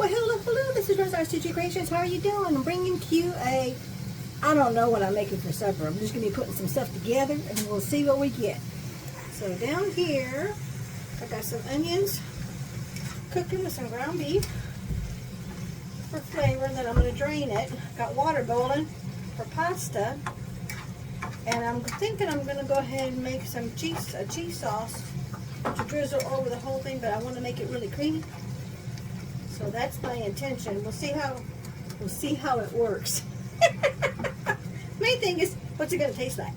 Well, hello, this is Rosa, rcgkreations. How are you doing? I'm bringing to you I don't know what I'm making for supper. I'm just going to be putting some stuff together, and we'll see what we get. So down here, I got some onions cooking with some ground beef for flavor, and then I'm going to drain it. Got water boiling for pasta, and I'm thinking I'm going to go ahead and make some cheese sauce to drizzle over the whole thing, but I want to make it really creamy. So that's my intention. We'll see how it works. Main thing is, what's it going to taste like?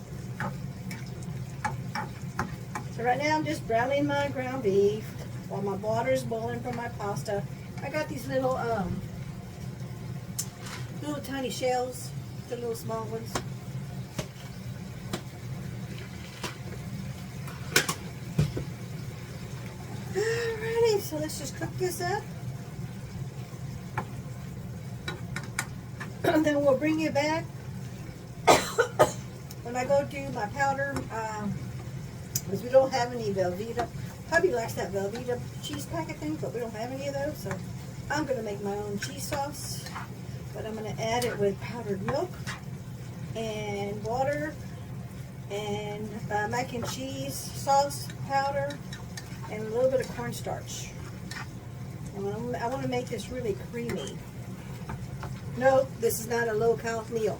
So right now I'm just browning my ground beef while my water's boiling for my pasta. I got these little tiny shells, the little small ones. Alrighty, so let's just cook this up. And then we'll bring you back when I go do my powder, because we don't have any Velveeta. Hubby likes that Velveeta cheese packet thing, but we don't have any of those, so I'm going to make my own cheese sauce, but I'm going to add it with powdered milk and water and mac and cheese sauce powder and a little bit of cornstarch. And I want to make this really creamy. No, this is not a low-cal meal.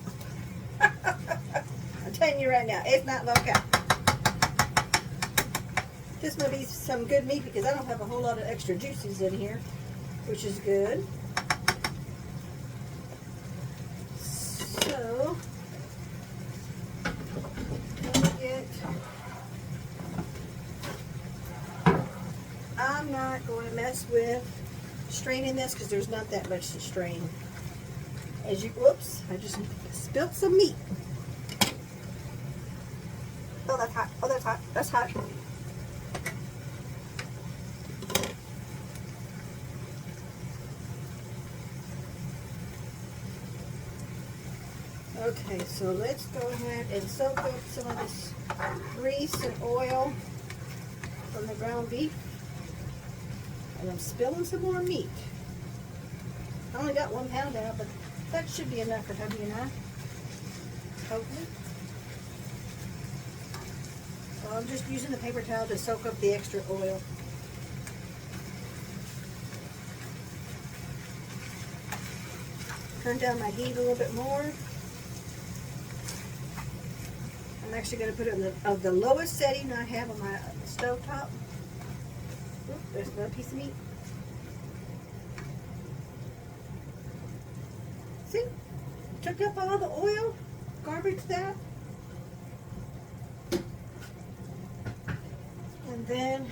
I'm telling you right now, it's not low-cal. This might be some good meat because I don't have a whole lot of extra juices in here, which is good. So, I'm not going to mess with straining this because there's not that much to strain. Whoops, I just spilled some meat. Oh, that's hot. Oh, that's hot. That's hot. Okay, so let's go ahead and soak up some of this grease and oil from the ground beef. And I'm spilling some more meat. I only got 1 pound out, but that should be enough for hubby and I. Hopefully. So I'm just using the paper towel to soak up the extra oil. Turn down my heat a little bit more. I'm actually going to put it on the lowest setting I have on my stove top. Oop, there's another piece of meat. See? Took up all the oil, garbage that. And then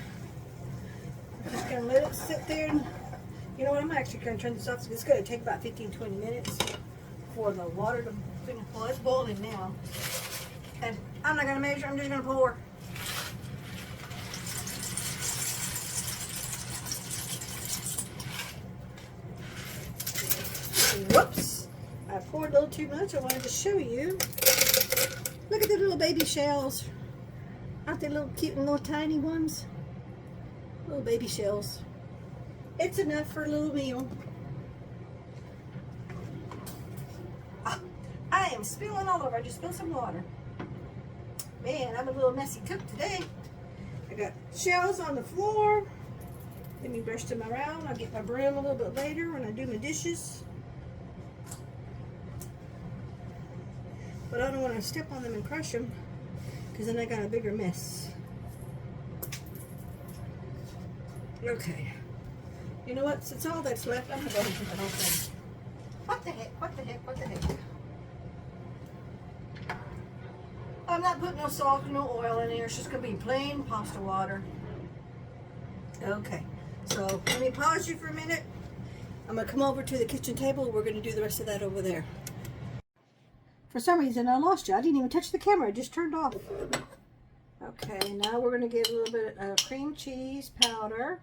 I'm just going to let it sit there. And, you know what, I'm actually going to turn this off. So it's going to take about 15-20 minutes for the water to finish. Well, it's boiling now. And I'm not going to measure, I'm just going to pour. Whoops. I poured a little too much. I wanted to show you. Look at the little baby shells. Aren't they little cute and little tiny ones? Little baby shells. It's enough for a little meal. I am spilling all over. I just spilled some water. Man, I'm a little messy cook today. I got shells on the floor. Let me brush them around. I'll get my broom a little bit later when I do my dishes. But I don't want to step on them and crush them because then I got a bigger mess. Okay. You know what? Since all that's left, I'm going to go ahead and put the whole thing. What the heck? What the heck? What the heck? I'm not putting no salt or no oil in here. It's just going to be plain pasta water. Okay. So let me pause you for a minute. I'm going to come over to the kitchen table. We're going to do the rest of that over there. For some reason, I lost you. I didn't even touch the camera. It just turned off. Okay, now we're going to get a little bit of cream cheese powder.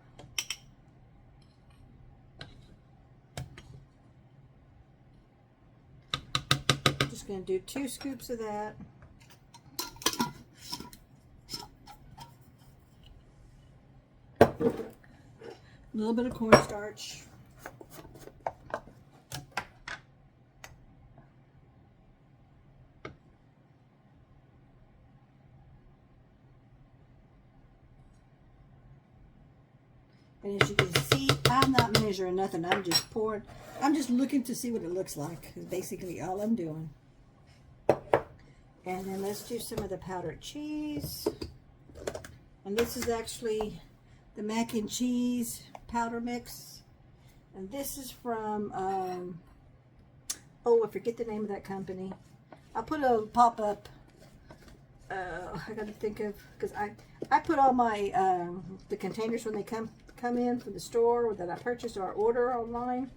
Just going to do 2 scoops of that. A little bit of cornstarch. And as you can see, I'm not measuring nothing. I'm just pouring. I'm just looking to see what it looks like. Is basically all I'm doing. And then let's do some of the powdered cheese. And this is actually the mac and cheese powder mix. And this is from, oh, I forget the name of that company. I'll put a pop-up. I got to think of, because I put all my, the containers when they come in from the store that I purchase or order online.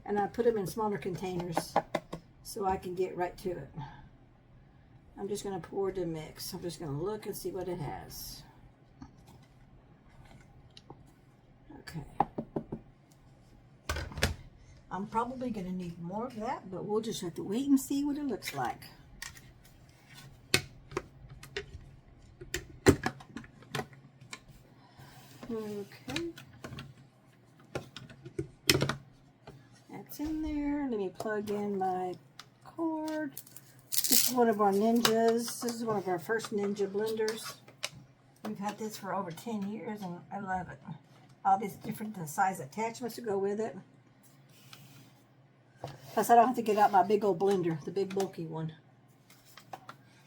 And I put them in smaller containers so I can get right to it. I'm just going to pour the mix. I'm just going to look and see what it has. Okay. I'm probably going to need more of that, but we'll just have to wait and see what it looks like. Okay. That's in there. Let me plug in my cord. This is one of our Ninjas. This is one of our first Ninja blenders. We've had this for over 10 years and I love it. All these different size attachments to go with it. Plus I don't have to get out my big old blender, the big bulky one.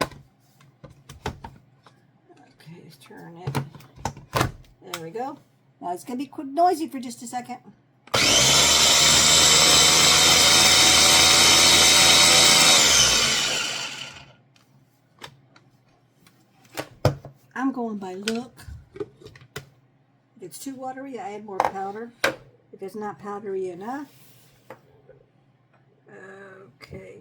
Okay, let's turn it. There we go. Now it's going to be quick noisy for just a second. I'm going by look. If it's too watery, I add more powder. If it's not powdery enough, okay.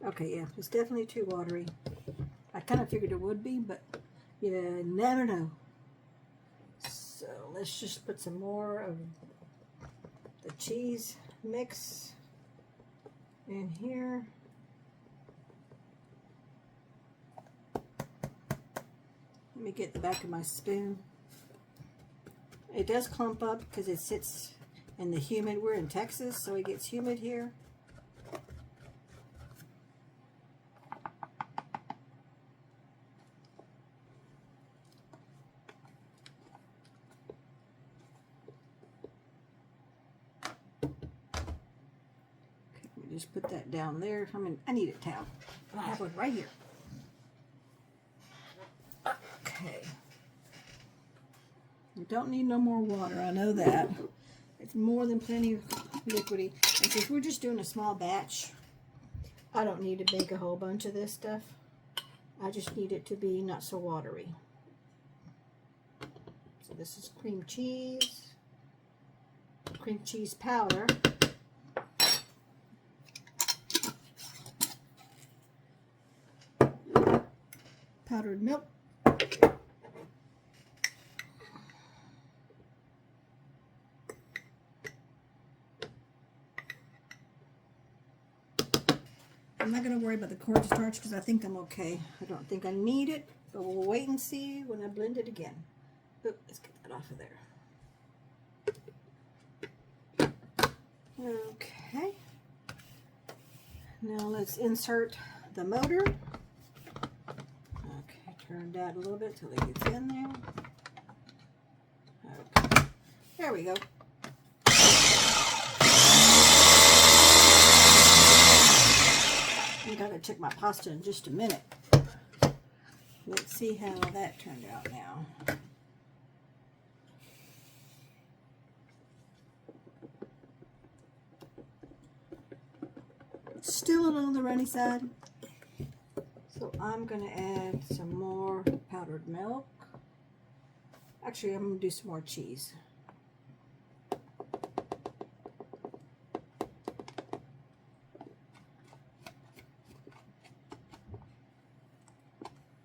Okay, yeah, it's definitely too watery. I kind of figured it would be, but you never know. So let's just put some more of the cheese mix in here. Let me get the back of my spoon. It does clump up because it sits in the humid. We're in Texas, so it gets humid here. Okay, let me just put that down there. I need a towel. I have one right here. Okay. You don't need no more water, I know that. It's more than plenty of liquidy. And since we're just doing a small batch, I don't need to make a whole bunch of this stuff. I just need it to be not so watery. So this is cream cheese powder. Powdered milk. I'm not going to worry about the cornstarch because I think I'm okay. I don't think I need it, but we'll wait and see when I blend it again. Oop, let's get that off of there. Okay. Now let's insert the motor. Okay, turn that a little bit till it gets in there. Okay, there we go. I'm gonna check my pasta in just a minute. Let's see how that turned out now. Still a little on the runny side. So I'm gonna add some more powdered milk. Actually, I'm gonna do some more cheese.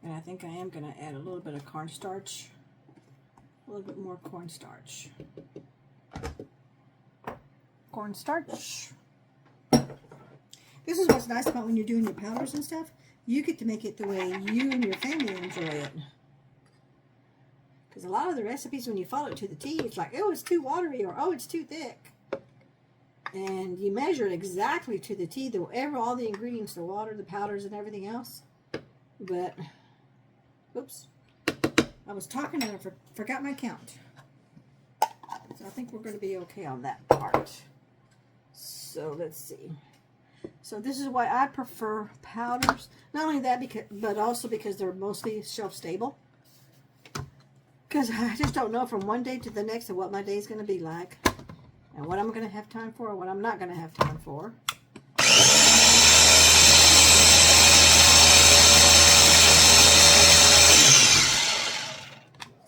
And I think I am going to add a little bit of cornstarch. A little bit more cornstarch. Cornstarch. This is what's nice about when you're doing your powders and stuff. You get to make it the way you and your family enjoy it. Because a lot of the recipes, when you follow it to the T, it's like, oh, it's too watery, or oh, it's too thick. And you measure it exactly to the T, all the ingredients, the water, the powders, and everything else. But, oops, I was talking and I forgot my count. So I think we're going to be okay on that part. So let's see. So this is why I prefer powders. Not only that, but also because they're mostly shelf stable. Because I just don't know from one day to the next of what my day is going to be like. And what I'm going to have time for and what I'm not going to have time for.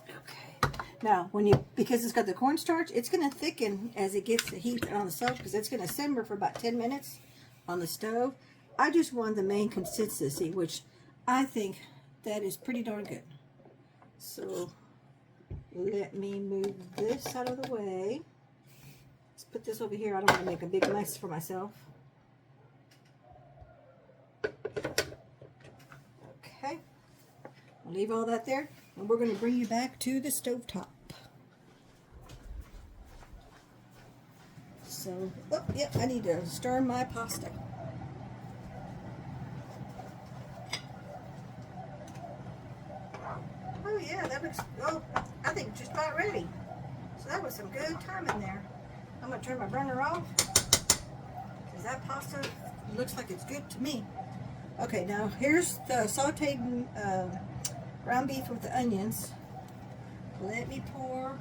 Okay. Now, because it's got the cornstarch, it's going to thicken as it gets the heat on the stove because it's going to simmer for about 10 minutes on the stove. I just want the main consistency, which I think that is pretty darn good. So let me move this out of the way. Let's put this over here. I don't want to make a big mess for myself. Okay. I'll leave all that there. And we're going to bring you back to the stovetop. So, oh, yep, I need to stir my pasta. Oh, yeah, that looks, oh, I think just about ready. So that was some good time in there. I'm going to turn my burner off because that pasta looks like it's good to me. Okay, now here's the sauteed ground beef with the onions. Let me pour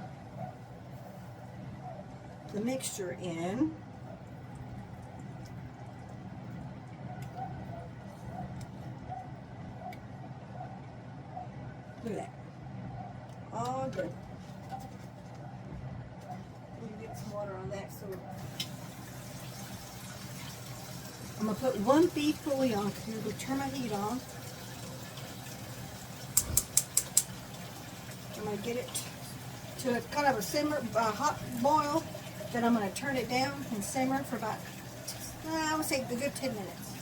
the mixture in. Look at that. All good. Let me get some water on that. So I'm going to put one beef bouillon cube. Turn my heat on. I'm going to get it to a kind of a simmer, hot boil. Then I'm going to turn it down and simmer for about, I would say a good 10 minutes.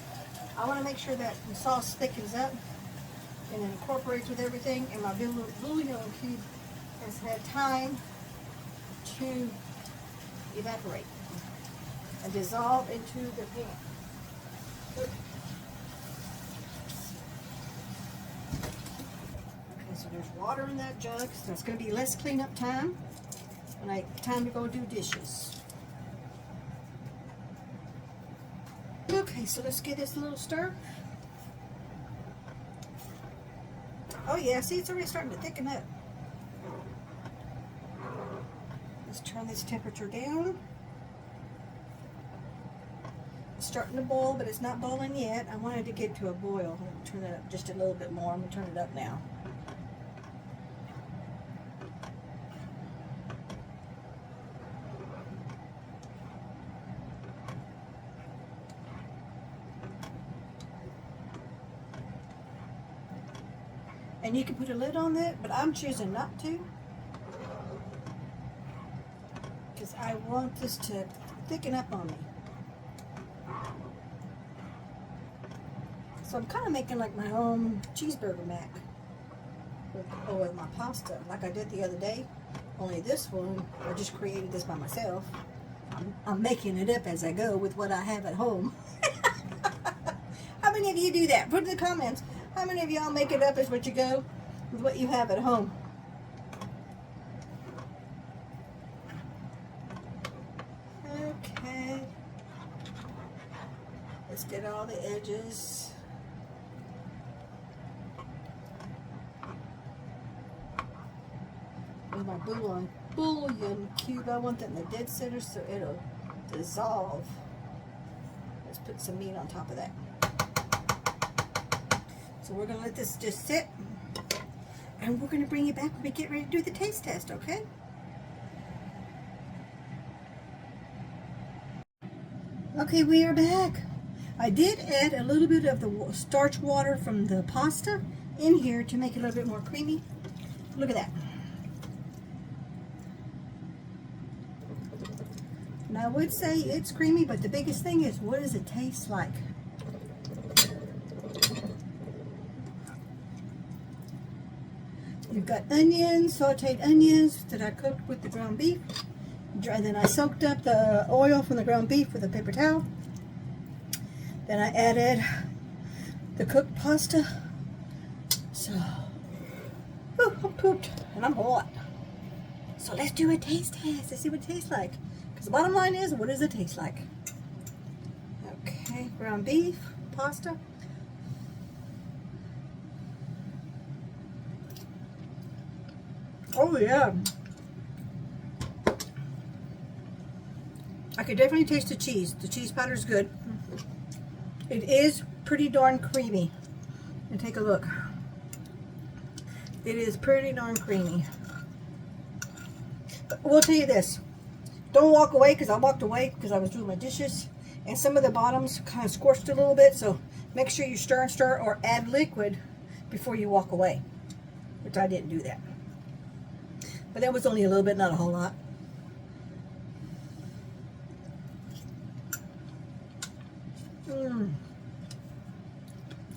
I want to make sure that the sauce thickens up and incorporates with everything, and my bouillon cube has had time to evaporate and dissolve into the pan. Okay, so there's water in that jug, so it's going to be less cleanup time when time to go do dishes. Okay, so let's give this a little stir. Oh yeah, see, it's already starting to thicken up. Let's turn this temperature down. It's starting to boil, but it's not boiling yet. I wanted to get to a boil. I'm going to turn it up just a little bit more. I'm going to turn it up now. And you can put a lid on that, but I'm choosing not to. Because I want this to thicken up on me. So I'm kind of making like my own cheeseburger mac with my pasta, like I did the other day. Only this one, I just created this by myself. I'm making it up as I go with what I have at home. How many of you do that? Put in the comments. How many of y'all make it up as what you go with what you have at home? Okay. Let's get all the edges. With my bouillon cube, I want that in the dead center so it'll dissolve. Let's put some meat on top of that. So we're going to let this just sit, and we're going to bring you back when we get ready to do the taste test, okay? Okay, we are back. I did add a little bit of the starch water from the pasta in here to make it a little bit more creamy. Look at that. And I would say it's creamy, but the biggest thing is, what does it taste like? You've got onions, sauteed onions that I cooked with the ground beef. And then I soaked up the oil from the ground beef with a paper towel. Then I added the cooked pasta. So, whew, I'm pooped and I'm hot. So let's do a taste test. Let's see what it tastes like. Because the bottom line is, what does it taste like? Okay, ground beef, pasta. Oh yeah. I could definitely taste the cheese. The cheese powder is good. It is pretty darn creamy. And take a look. It is pretty darn creamy. But we'll tell you this. Don't walk away, because I walked away because I was doing my dishes. And some of the bottoms kind of scorched a little bit. So make sure you stir and stir or add liquid before you walk away. Which I didn't do that. But that was only a little bit, not a whole lot.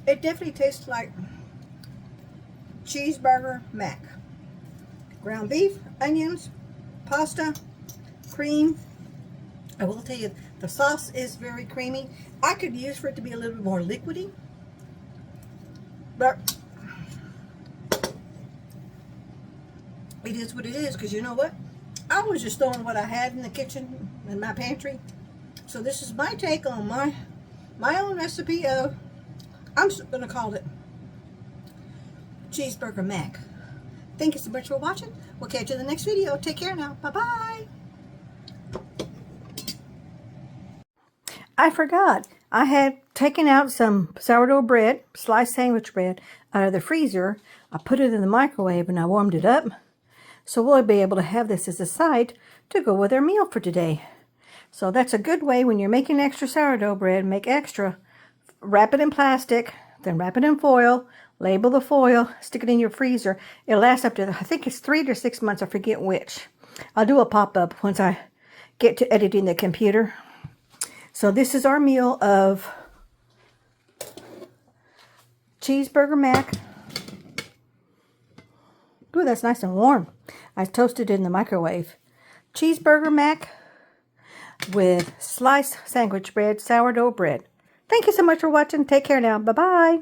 It definitely tastes like cheeseburger mac. Ground beef, onions, pasta, cream. I will tell you, the sauce is very creamy. I could use for it to be a little bit more liquidy. But it is what it is, because you know what? I was just throwing what I had in the kitchen, in my pantry. So this is my take on my own recipe of, I'm just going to call it cheeseburger mac. Thank you so much for watching. We'll catch you in the next video. Take care now. Bye-bye. I forgot. I had taken out some sourdough bread, sliced sandwich bread, out of the freezer. I put it in the microwave and I warmed it up. So we'll be able to have this as a side to go with our meal for today. So that's a good way when you're making extra sourdough bread, make extra. Wrap it in plastic, then wrap it in foil, label the foil, stick it in your freezer. It'll last up to, I think it's 3 to 6 months, I forget which. I'll do a pop-up once I get to editing the computer. So this is our meal of cheeseburger mac. Ooh, that's nice and warm. I toasted it in the microwave. Cheeseburger mac with sliced sandwich bread, sourdough bread. Thank you so much for watching. Take care now. Bye-bye.